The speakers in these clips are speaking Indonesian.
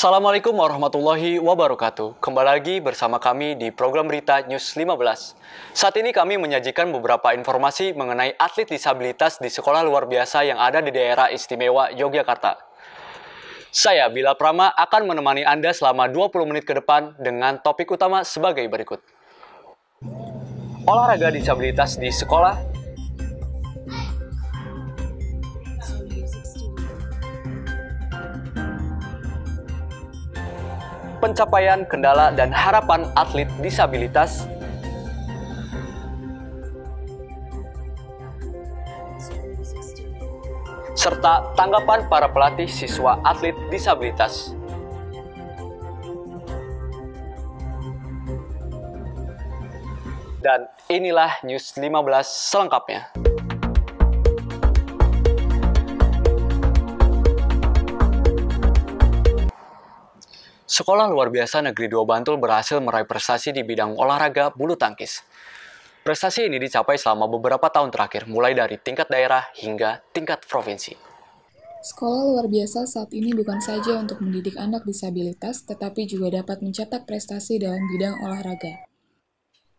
Assalamualaikum warahmatullahi wabarakatuh. Kembali lagi bersama kami di program berita News 15. Saat ini kami menyajikan beberapa informasi mengenai atlet disabilitas di sekolah luar biasa yang ada di daerah istimewa Yogyakarta. Saya, Bila Prama, akan menemani Anda selama 20 menit ke depan dengan topik utama sebagai berikut. Olahraga disabilitas di sekolah. Pencapaian, kendala, dan harapan atlet disabilitas. Serta tanggapan para pelatih siswa atlet disabilitas. Dan inilah News 15 selengkapnya. Sekolah Luar Biasa Negeri 2 Bantul berhasil meraih prestasi di bidang olahraga bulu tangkis. Prestasi ini dicapai selama beberapa tahun terakhir, mulai dari tingkat daerah hingga tingkat provinsi. Sekolah Luar Biasa saat ini bukan saja untuk mendidik anak disabilitas, tetapi juga dapat mencetak prestasi dalam bidang olahraga.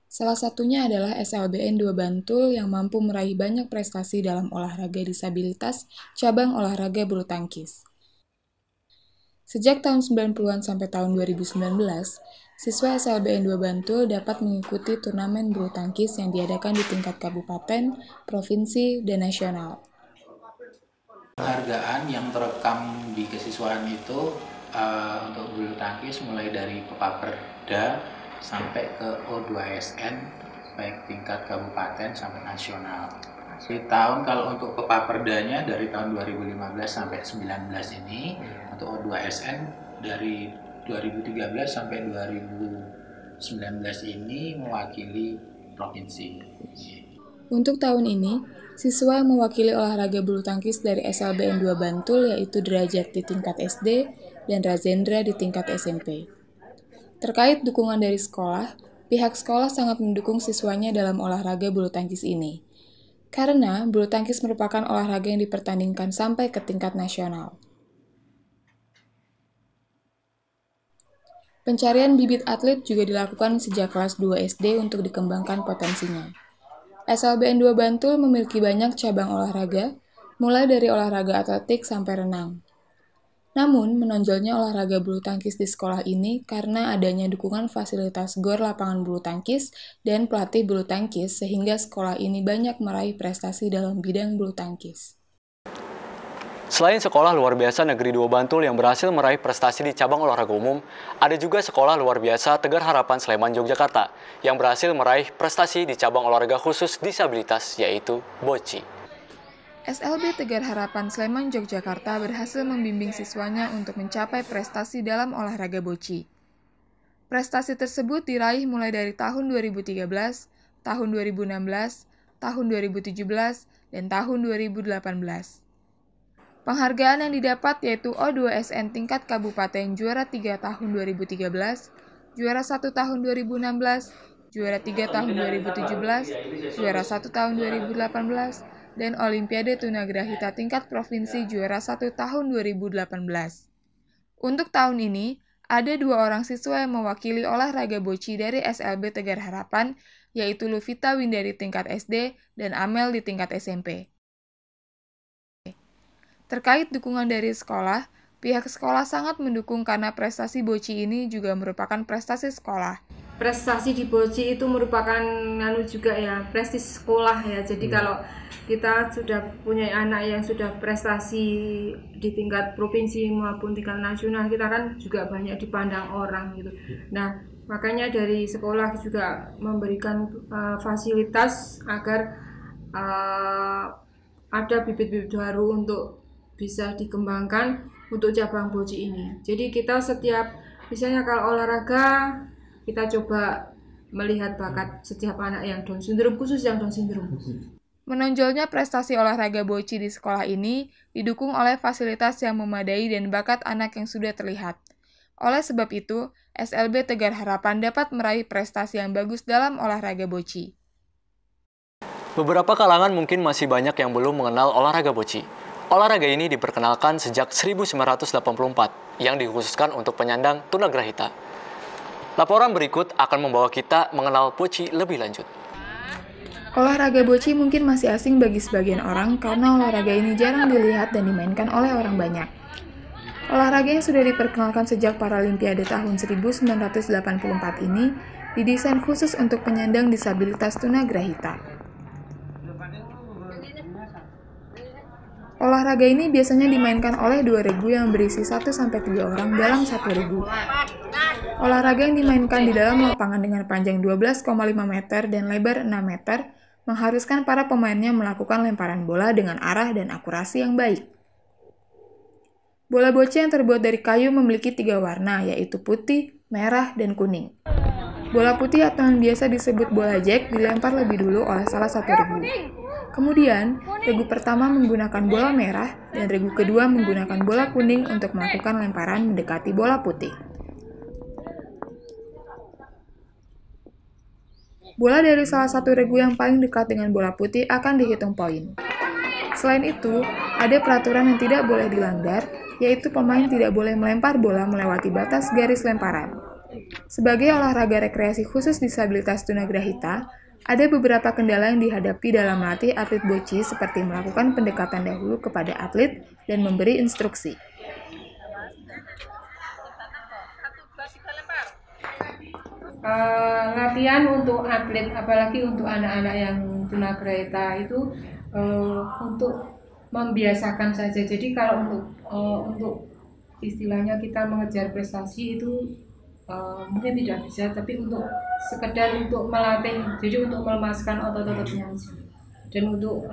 Salah satunya adalah SLBN 2 Bantul yang mampu meraih banyak prestasi dalam olahraga disabilitas cabang olahraga bulu tangkis. Sejak tahun 90-an sampai tahun 2019, siswa SLBN 2 Bantul dapat mengikuti turnamen bulu tangkis yang diadakan di tingkat kabupaten, provinsi, dan nasional. Penghargaan yang terekam di kesiswaan itu untuk bulu tangkis mulai dari Pepaperda sampai ke O2SN, baik tingkat kabupaten sampai nasional. Di tahun kalau untuk Pepaperdanya dari tahun 2015 sampai 2019 ini, untuk O2SN dari 2013 sampai 2019 ini mewakili provinsi. Untuk tahun ini, siswa yang mewakili olahraga bulu tangkis dari SLBN 2 Bantul yaitu Derajat di tingkat SD dan Razendra di tingkat SMP. Terkait dukungan dari sekolah, pihak sekolah sangat mendukung siswanya dalam olahraga bulu tangkis ini. Karena bulu tangkis merupakan olahraga yang dipertandingkan sampai ke tingkat nasional. Pencarian bibit atlet juga dilakukan sejak kelas 2 SD untuk dikembangkan potensinya. SLBN 2 Bantul memiliki banyak cabang olahraga, mulai dari olahraga atletik sampai renang. Namun, menonjolnya olahraga bulu tangkis di sekolah ini karena adanya dukungan fasilitas GOR lapangan bulu tangkis dan pelatih bulu tangkis sehingga sekolah ini banyak meraih prestasi dalam bidang bulu tangkis. Selain Sekolah Luar Biasa Negeri 2 Bantul yang berhasil meraih prestasi di cabang olahraga umum, ada juga Sekolah Luar Biasa Tegar Harapan Sleman Yogyakarta yang berhasil meraih prestasi di cabang olahraga khusus disabilitas yaitu boci. SLB Tegar Harapan Sleman Yogyakarta berhasil membimbing siswanya untuk mencapai prestasi dalam olahraga boci. Prestasi tersebut diraih mulai dari tahun 2013, tahun 2016, tahun 2017, dan tahun 2018. Penghargaan yang didapat yaitu O2SN tingkat kabupaten juara 3 tahun 2013, juara 1 tahun 2016, juara 3 tahun 2017, juara 1 tahun 2018, dan Olimpiade Tunagrahita tingkat provinsi juara 1 tahun 2018. Untuk tahun ini, ada 2 orang siswa yang mewakili olahraga boci dari SLB Tegar Harapan, yaitu Luvita Windari tingkat SD dan Amel di tingkat SMP. Terkait dukungan dari sekolah, pihak sekolah sangat mendukung karena prestasi boci ini juga merupakan prestasi sekolah. Prestasi di boci itu merupakan juga ya, prestasi sekolah ya. Jadi kalau kita sudah punya anak yang sudah prestasi di tingkat provinsi maupun tingkat nasional, kita kan juga banyak dipandang orang gitu. Nah, makanya dari sekolah juga memberikan fasilitas agar ada bibit-bibit baru untuk bisa dikembangkan untuk cabang boci ini. Jadi kita setiap, misalnya kalau olahraga, kita coba melihat bakat setiap anak yang Down syndrome, khusus yang Down syndrome. Menonjolnya prestasi olahraga boci di sekolah ini didukung oleh fasilitas yang memadai dan bakat anak yang sudah terlihat. Oleh sebab itu, SLB Tegar Harapan dapat meraih prestasi yang bagus dalam olahraga boci. Beberapa kalangan mungkin masih banyak yang belum mengenal olahraga boci. Olahraga ini diperkenalkan sejak 1984 yang dikhususkan untuk penyandang tunagrahita. Laporan berikut akan membawa kita mengenal boci lebih lanjut. Olahraga boci mungkin masih asing bagi sebagian orang karena olahraga ini jarang dilihat dan dimainkan oleh orang banyak. Olahraga yang sudah diperkenalkan sejak Paralimpiade tahun 1984 ini didesain khusus untuk penyandang disabilitas tunagrahita. Olahraga ini biasanya dimainkan oleh 2 regu yang berisi 1-3 orang dalam 1 regu. Olahraga yang dimainkan di dalam lapangan dengan panjang 12,5 meter dan lebar 6 meter mengharuskan para pemainnya melakukan lemparan bola dengan arah dan akurasi yang baik. Bola boci yang terbuat dari kayu memiliki 3 warna, yaitu putih, merah, dan kuning. Bola putih atau yang biasa disebut bola jack dilempar lebih dulu oleh salah satu regu. Kemudian, regu pertama menggunakan bola merah dan regu kedua menggunakan bola kuning untuk melakukan lemparan mendekati bola putih. Bola dari salah satu regu yang paling dekat dengan bola putih akan dihitung poin. Selain itu, ada peraturan yang tidak boleh dilanggar, yaitu pemain tidak boleh melempar bola melewati batas garis lemparan. Sebagai olahraga rekreasi khusus disabilitas tunagrahita, ada beberapa kendala yang dihadapi dalam melatih atlet boci seperti melakukan pendekatan dahulu kepada atlet dan memberi instruksi. Latihan untuk atlet, apalagi untuk anak-anak yang tunagrahita itu untuk membiasakan saja. Jadi kalau untuk istilahnya kita mengejar prestasi itu mungkin tidak bisa, tapi untuk sekedar untuk melatih, jadi untuk melemaskan otot-ototnya dan untuk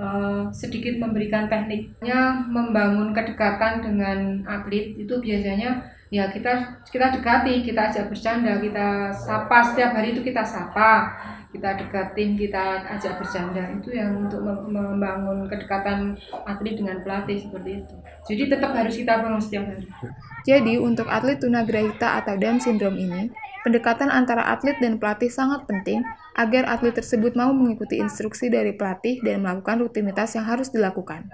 sedikit memberikan tekniknya, membangun kedekatan dengan atlet itu biasanya ya kita dekati, kita ajak bercanda, kita sapa, setiap hari itu kita sapa, kita dekatin, kita ajak bercanda. Itu yang untuk membangun kedekatan atlet dengan pelatih seperti itu. Jadi tetap harus kita bangun setiap hari. Jadi untuk atlet tunagrahita atau Down syndrome ini, pendekatan antara atlet dan pelatih sangat penting agar atlet tersebut mau mengikuti instruksi dari pelatih dan melakukan rutinitas yang harus dilakukan.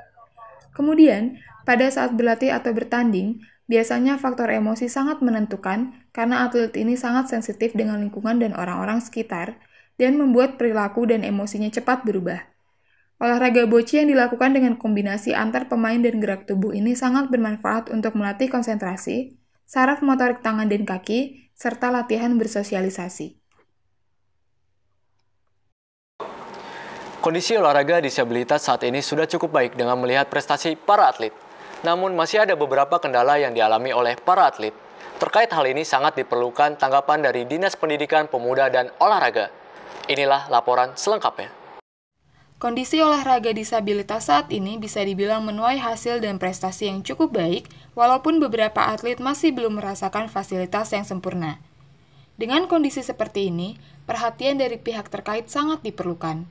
Kemudian, pada saat berlatih atau bertanding, biasanya faktor emosi sangat menentukan karena atlet ini sangat sensitif dengan lingkungan dan orang-orang sekitar dan membuat perilaku dan emosinya cepat berubah. Olahraga boci yang dilakukan dengan kombinasi antar pemain dan gerak tubuh ini sangat bermanfaat untuk melatih konsentrasi, saraf motorik tangan dan kaki, serta latihan bersosialisasi. Kondisi olahraga disabilitas saat ini sudah cukup baik dengan melihat prestasi para atlet. Namun masih ada beberapa kendala yang dialami oleh para atlet. Terkait hal ini sangat diperlukan tanggapan dari Dinas Pendidikan Pemuda dan Olahraga. Inilah laporan selengkapnya. Kondisi olahraga disabilitas saat ini bisa dibilang menuai hasil dan prestasi yang cukup baik, walaupun beberapa atlet masih belum merasakan fasilitas yang sempurna. Dengan kondisi seperti ini, perhatian dari pihak terkait sangat diperlukan.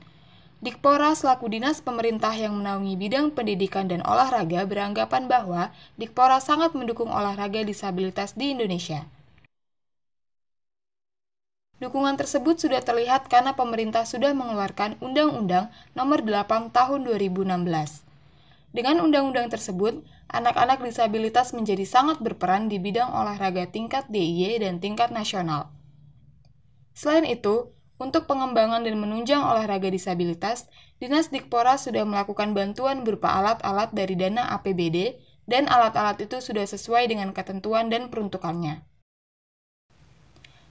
Dikpora selaku dinas pemerintah yang menaungi bidang pendidikan dan olahraga beranggapan bahwa Dikpora sangat mendukung olahraga disabilitas di Indonesia. Dukungan tersebut sudah terlihat karena pemerintah sudah mengeluarkan Undang-Undang Nomor 8 Tahun 2016. Dengan undang-undang tersebut, anak-anak disabilitas menjadi sangat berperan di bidang olahraga tingkat DIY dan tingkat nasional. Selain itu, untuk pengembangan dan menunjang olahraga disabilitas, Dinas Dikpora sudah melakukan bantuan berupa alat-alat dari dana APBD, dan alat-alat itu sudah sesuai dengan ketentuan dan peruntukannya.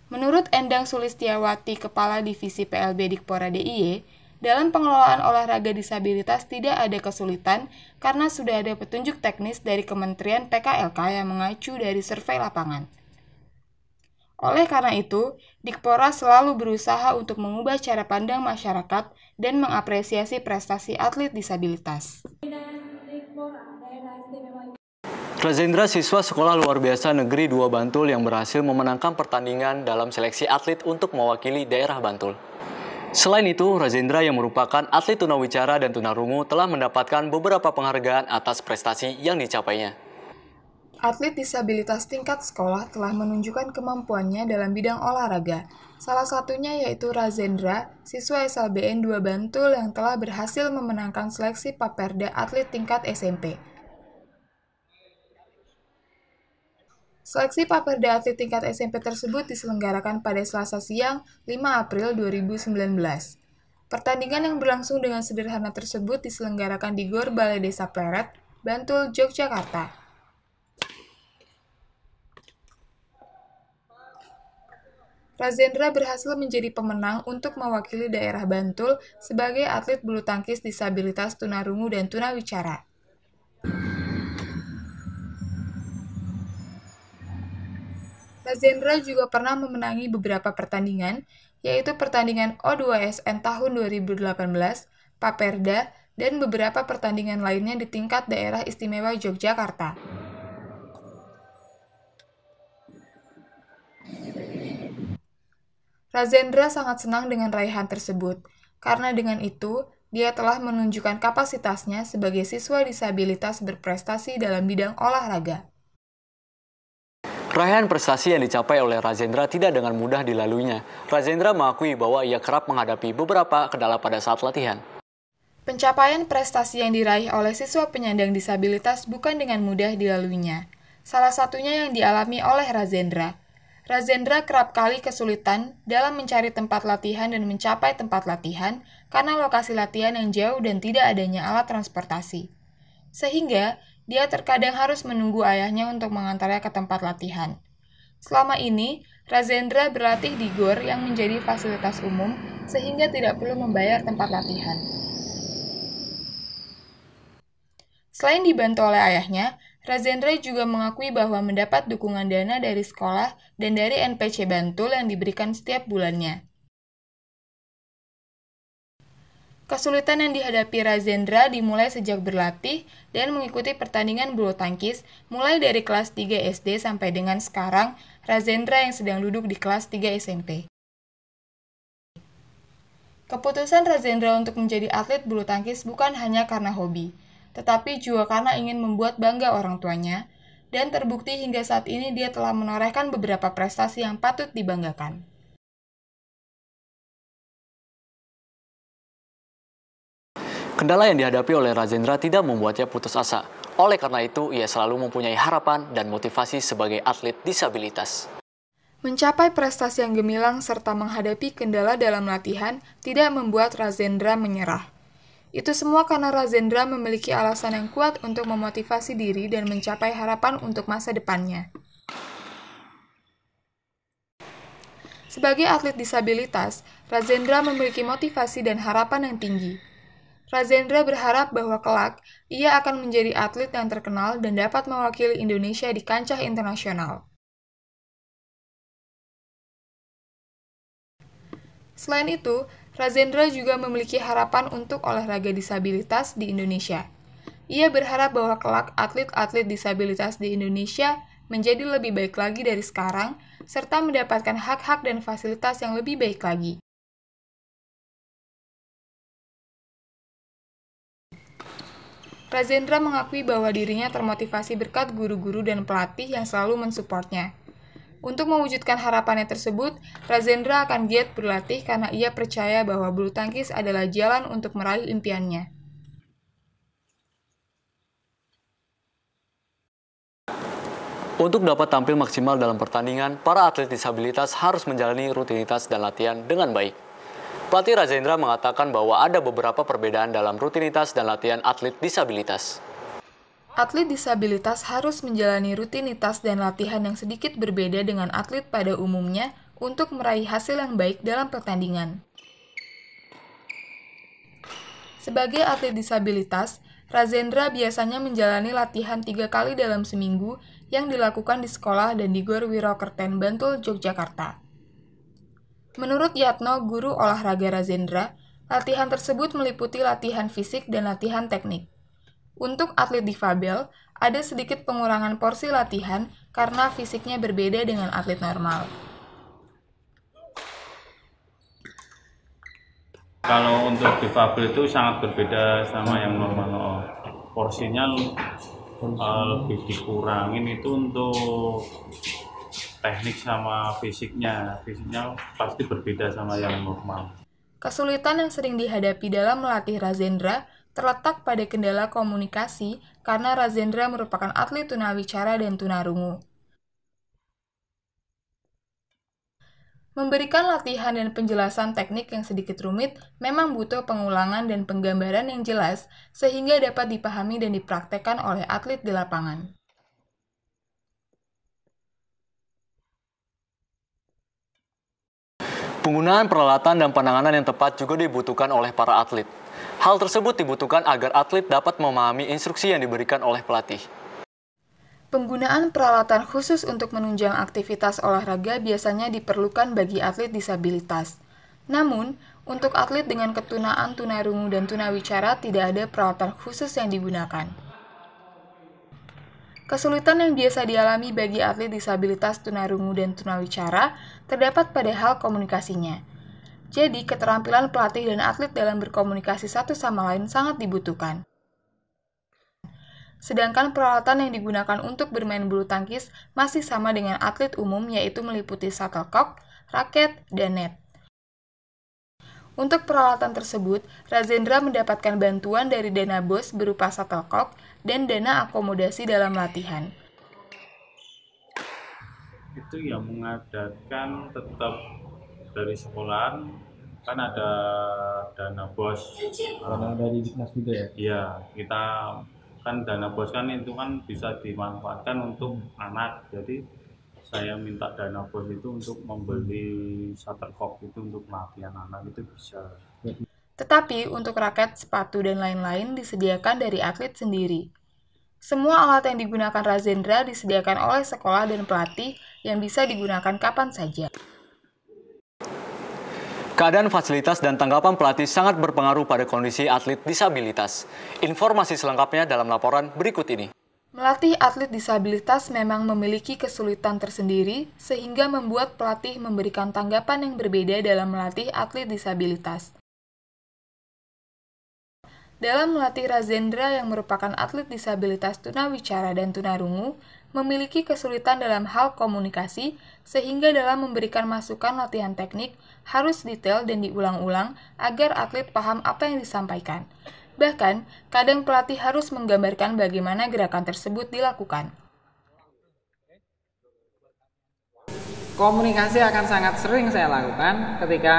Menurut Endang Sulistiawati, Kepala Divisi PLB Dikpora DIY, dalam pengelolaan olahraga disabilitas tidak ada kesulitan karena sudah ada petunjuk teknis dari Kementerian PKLK yang mengacu dari survei lapangan. Oleh karena itu, Dikpora selalu berusaha untuk mengubah cara pandang masyarakat dan mengapresiasi prestasi atlet disabilitas. Razendra, siswa Sekolah Luar Biasa Negeri 2 Bantul yang berhasil memenangkan pertandingan dalam seleksi atlet untuk mewakili daerah Bantul. Selain itu, Razendra yang merupakan atlet tunawicara dan tunarungu telah mendapatkan beberapa penghargaan atas prestasi yang dicapainya. Atlet disabilitas tingkat sekolah telah menunjukkan kemampuannya dalam bidang olahraga. Salah satunya yaitu Razendra, siswa SLBN 2 Bantul yang telah berhasil memenangkan seleksi Paperda atlet tingkat SMP. Seleksi Paperda atlet tingkat SMP tersebut diselenggarakan pada Selasa siang 5 April 2019. Pertandingan yang berlangsung dengan sederhana tersebut diselenggarakan di Gor Balai Desa Pleret, Bantul, Yogyakarta. Razendra berhasil menjadi pemenang untuk mewakili daerah Bantul sebagai atlet bulu tangkis disabilitas tunarungu dan tunawicara. Razendra juga pernah memenangi beberapa pertandingan, yaitu pertandingan O2SN tahun 2018, Paperda, dan beberapa pertandingan lainnya di tingkat daerah istimewa Yogyakarta. Razendra sangat senang dengan raihan tersebut, karena dengan itu, dia telah menunjukkan kapasitasnya sebagai siswa disabilitas berprestasi dalam bidang olahraga. Raihan prestasi yang dicapai oleh Razendra tidak dengan mudah dilaluinya. Razendra mengakui bahwa ia kerap menghadapi beberapa kendala pada saat latihan. Pencapaian prestasi yang diraih oleh siswa penyandang disabilitas bukan dengan mudah dilaluinya. Salah satunya yang dialami oleh Razendra. Razendra kerap kali kesulitan dalam mencari tempat latihan dan mencapai tempat latihan karena lokasi latihan yang jauh dan tidak adanya alat transportasi. Sehingga, dia terkadang harus menunggu ayahnya untuk mengantarnya ke tempat latihan. Selama ini, Razendra berlatih di GOR yang menjadi fasilitas umum sehingga tidak perlu membayar tempat latihan. Selain dibantu oleh ayahnya, Razendra juga mengakui bahwa mendapat dukungan dana dari sekolah dan dari NPC Bantul yang diberikan setiap bulannya. Kesulitan yang dihadapi Razendra dimulai sejak berlatih dan mengikuti pertandingan bulu tangkis mulai dari kelas 3 SD sampai dengan sekarang Razendra yang sedang duduk di kelas 3 SMP. Keputusan Razendra untuk menjadi atlet bulu tangkis bukan hanya karena hobi, tetapi juga karena ingin membuat bangga orang tuanya, dan terbukti hingga saat ini dia telah menorehkan beberapa prestasi yang patut dibanggakan. Kendala yang dihadapi oleh Razendra tidak membuatnya putus asa. Oleh karena itu, ia selalu mempunyai harapan dan motivasi sebagai atlet disabilitas. Mencapai prestasi yang gemilang serta menghadapi kendala dalam latihan tidak membuat Razendra menyerah. Itu semua karena Razendra memiliki alasan yang kuat untuk memotivasi diri dan mencapai harapan untuk masa depannya. Sebagai atlet disabilitas, Razendra memiliki motivasi dan harapan yang tinggi. Razendra berharap bahwa kelak ia akan menjadi atlet yang terkenal dan dapat mewakili Indonesia di kancah internasional. Selain itu, Razendra juga memiliki harapan untuk olahraga disabilitas di Indonesia. Ia berharap bahwa kelak atlet-atlet disabilitas di Indonesia menjadi lebih baik lagi dari sekarang, serta mendapatkan hak-hak dan fasilitas yang lebih baik lagi. Razendra mengakui bahwa dirinya termotivasi berkat guru-guru dan pelatih yang selalu mensupportnya. Untuk mewujudkan harapannya tersebut, Razendra akan giat berlatih karena ia percaya bahwa bulu tangkis adalah jalan untuk meraih impiannya. Untuk dapat tampil maksimal dalam pertandingan, para atlet disabilitas harus menjalani rutinitas dan latihan dengan baik. Pelatih Razendra mengatakan bahwa ada beberapa perbedaan dalam rutinitas dan latihan atlet disabilitas. Atlet disabilitas harus menjalani rutinitas dan latihan yang sedikit berbeda dengan atlet pada umumnya untuk meraih hasil yang baik dalam pertandingan. Sebagai atlet disabilitas, Razendra biasanya menjalani latihan 3 kali dalam seminggu yang dilakukan di sekolah dan di GOR Wirokerten, Bantul, Yogyakarta. Menurut Yatno, guru olahraga Razendra, latihan tersebut meliputi latihan fisik dan latihan teknik. Untuk atlet difabel, ada sedikit pengurangan porsi latihan karena fisiknya berbeda dengan atlet normal. Kalau untuk difabel itu sangat berbeda sama yang normal. Porsinya lebih dikurangin itu untuk teknik sama fisiknya pasti berbeda sama yang normal. Kesulitan yang sering dihadapi dalam melatih Razendra terletak pada kendala komunikasi karena Razendra merupakan atlet tunawicara dan tunarungu. Memberikan latihan dan penjelasan teknik yang sedikit rumit memang butuh pengulangan dan penggambaran yang jelas sehingga dapat dipahami dan dipraktekkan oleh atlet di lapangan. Penggunaan peralatan dan penanganan yang tepat juga dibutuhkan oleh para atlet. Hal tersebut dibutuhkan agar atlet dapat memahami instruksi yang diberikan oleh pelatih. Penggunaan peralatan khusus untuk menunjang aktivitas olahraga biasanya diperlukan bagi atlet disabilitas. Namun, untuk atlet dengan ketunaan tunarungu dan tunawicara tidak ada peralatan khusus yang digunakan. Kesulitan yang biasa dialami bagi atlet disabilitas tunarungu dan tunawicara terdapat pada hal komunikasinya. Jadi, keterampilan pelatih dan atlet dalam berkomunikasi satu sama lain sangat dibutuhkan. Sedangkan peralatan yang digunakan untuk bermain bulu tangkis masih sama dengan atlet umum, yaitu meliputi shuttlecock, raket, dan net. Untuk peralatan tersebut, Razendra mendapatkan bantuan dari dana BOS berupa shuttlecock dan dana akomodasi dalam latihan. Itu yang mengadakan tetap dari sekolahan, kan ada dana BOS. Dana dari Dinas juga ya? Iya, kita kan dana BOS kan itu kan bisa dimanfaatkan untuk anak. Jadi saya minta dana BOS itu untuk membeli shuttlecock itu untuk latihan anak, itu bisa. Tetapi untuk raket, sepatu, dan lain-lain disediakan dari atlet sendiri. Semua alat yang digunakan Razendra disediakan oleh sekolah dan pelatih yang bisa digunakan kapan saja. Keadaan fasilitas dan tanggapan pelatih sangat berpengaruh pada kondisi atlet disabilitas. Informasi selengkapnya dalam laporan berikut ini. Melatih atlet disabilitas memang memiliki kesulitan tersendiri, sehingga membuat pelatih memberikan tanggapan yang berbeda dalam melatih atlet disabilitas. Dalam melatih Razendra yang merupakan atlet disabilitas tunawicara dan tunarungu, memiliki kesulitan dalam hal komunikasi, sehingga dalam memberikan masukan latihan teknik harus detail dan diulang-ulang agar atlet paham apa yang disampaikan. Bahkan, kadang pelatih harus menggambarkan bagaimana gerakan tersebut dilakukan. Komunikasi akan sangat sering saya lakukan ketika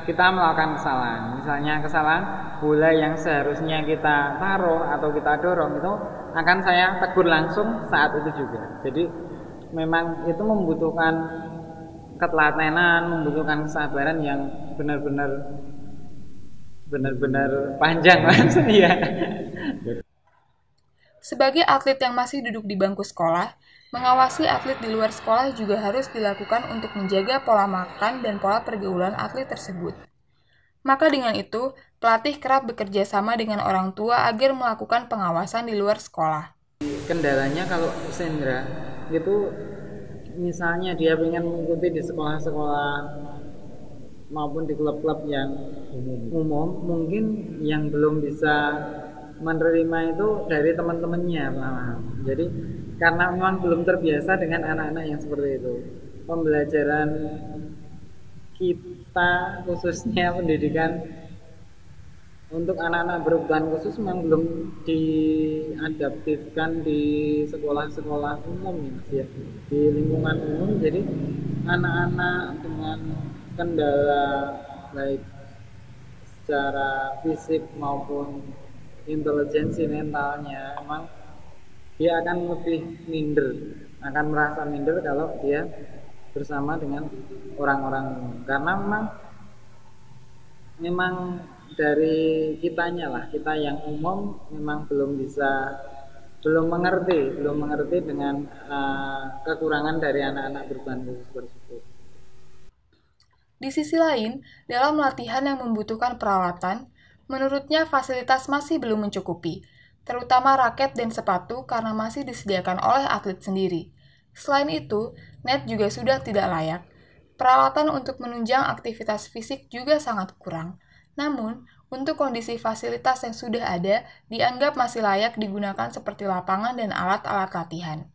kita melakukan kesalahan. Misalnya kesalahan bola yang seharusnya kita taruh atau kita dorong itu akan saya tegur langsung saat itu juga. Jadi memang itu membutuhkan ketelatenan, membutuhkan kesabaran yang benar-benar panjang Mas. Iya. Sebagai atlet yang masih duduk di bangku sekolah, mengawasi atlet di luar sekolah juga harus dilakukan untuk menjaga pola makan dan pola pergaulan atlet tersebut. Maka dengan itu, pelatih kerap bekerja sama dengan orang tua agar melakukan pengawasan di luar sekolah. Kendalanya kalau Sendra itu misalnya dia ingin mengikuti di sekolah-sekolah maupun di klub-klub yang umum, mungkin yang belum bisa menerima itu dari teman-temannya. Jadi karena memang belum terbiasa dengan anak-anak yang seperti itu, pembelajaran kita khususnya pendidikan untuk anak-anak berkebutuhan khusus memang belum diadaptifkan di sekolah-sekolah umum ya, di lingkungan umum. Jadi anak-anak dengan kendala baik secara fisik maupun intelijensi mentalnya memang dia akan lebih minder, akan merasa minder kalau dia bersama dengan orang-orang, karena memang dari kitanya lah, kita yang umum memang belum mengerti dengan kekurangan dari anak-anak berkebutuhan khusus tersebut. Di sisi lain, dalam latihan yang membutuhkan peralatan, menurutnya fasilitas masih belum mencukupi, terutama raket dan sepatu karena masih disediakan oleh atlet sendiri. Selain itu, net juga sudah tidak layak. Peralatan untuk menunjang aktivitas fisik juga sangat kurang. Namun, untuk kondisi fasilitas yang sudah ada, dianggap masih layak digunakan seperti lapangan dan alat-alat latihan.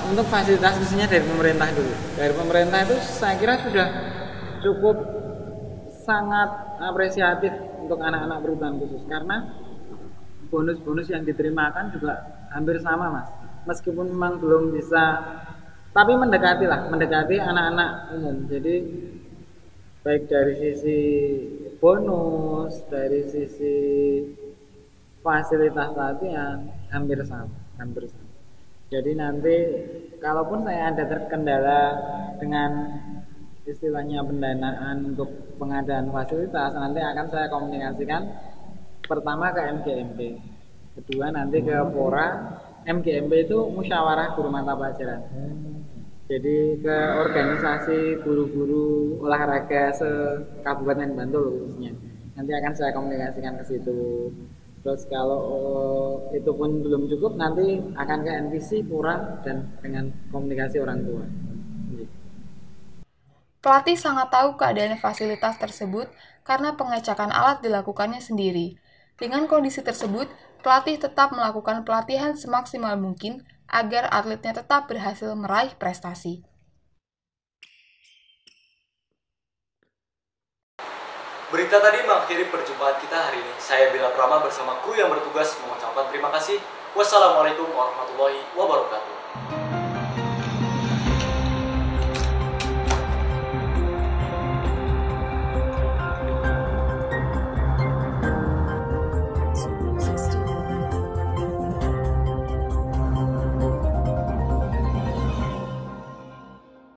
Untuk fasilitas khususnya dari pemerintah dulu. Dari pemerintah itu saya kira sudah cukup sangat apresiatif untuk anak-anak berkebutuhan khusus, karena bonus-bonus yang diterima kan juga hampir sama Mas. Meskipun memang belum bisa tapi mendekati anak-anak umum. Jadi baik dari sisi bonus, dari sisi fasilitas latihan hampir sama. Jadi nanti kalaupun saya ada terkendala dengan istilahnya pendanaan untuk pengadaan fasilitas, nanti akan saya komunikasikan pertama ke MGMP, kedua nanti ke Pora. MGMP itu musyawarah guru mata pelajaran. Jadi ke organisasi guru-guru olahraga se-Kabupaten Bantul khususnya. Nanti akan saya komunikasikan ke situ. Terus kalau itu pun belum cukup, nanti akan ke NPC, Pura, dan dengan komunikasi orang tua. Pelatih sangat tahu keadaan fasilitas tersebut karena pengecekan alat dilakukannya sendiri. Dengan kondisi tersebut, pelatih tetap melakukan pelatihan semaksimal mungkin agar atletnya tetap berhasil meraih prestasi. Berita tadi mengakhiri perjumpaan kita hari ini. Saya Bila Prama bersama kru yang bertugas mengucapkan terima kasih. Wassalamualaikum warahmatullahi wabarakatuh.